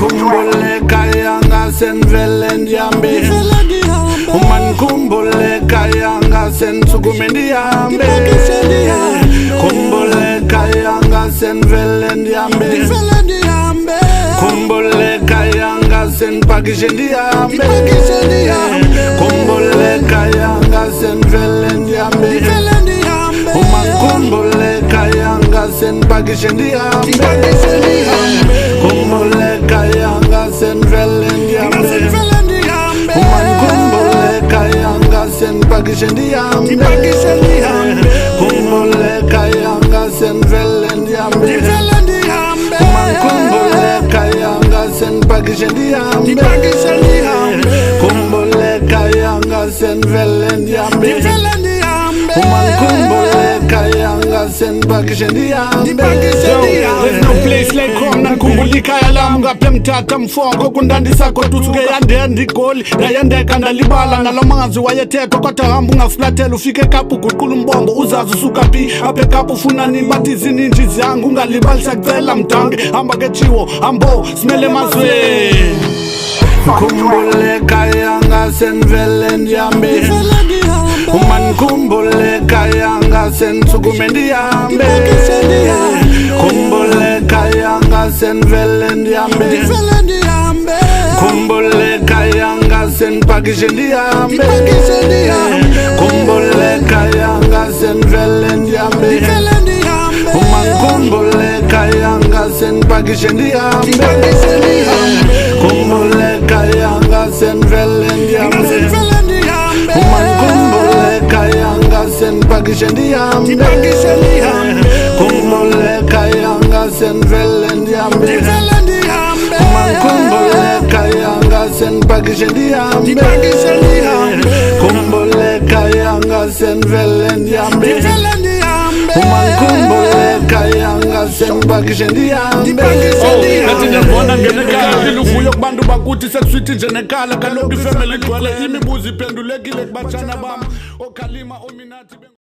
Kumbule kayanga senvele ndiambe Uman kumbule kayanga sensukume ndiambe Kumbule kayanga senvele ndiambe Kumbule kayanga senpakishe ndiambe Kumbule kayanga senvele ndiambe Uman kumbule kayanga senpakishe ndiambe Kumbule kayanga senvele ndiambe Uman kumbule kayanga senpakishe ndiambe Kumbule kayanga senvele ndiambe Uman kumbule kayanga senpakishe ndiambe Kumbule kayanga senvele ndiambe Uman kumbule kayanga senpakishe ndiambe There's no place like home Nakumbuli kaya lamu ngapya mtata mfongo Kundandisa kotusuke yande ndikoli Nayendeka ndalibala Nalomanzi wayeteto Kota hambu ngaflatelu Fike kapu kukulu mbongo Uzazu suka pi Ape kapu funani Batizi ninji zangu Ngalibalisa kzela mtange Amba kechiwo Ambo Smele mazwe Kumbule kayanga senvele ndiambe Uman kumbule kayanga sensukume ndiambe Kumbule kayanga senvele ndiambe Kumbule kayanga senpakishe ndiambe Kumbule kayanga senvele ndiambe Uman kumbule kayanga senpakishe ndiambe Kumbule kayanga senvele ndiambe Uman kumbule kayanga senpakishe ndiambe Kumbule kayanga senvele ndiambe Uman kumbule kayanga senpakishe ndiambe Kumbule kayanga senvele ndiambe Uman kumbule kayanga senpakishe ndiambe Nathi ndabona ngenekala Liluvuyo kubantu bakuthi sekuswithi njenekala Kaloku ifamily igcwele imibuzo iphendulekile kubashana bam Okhalima ominathi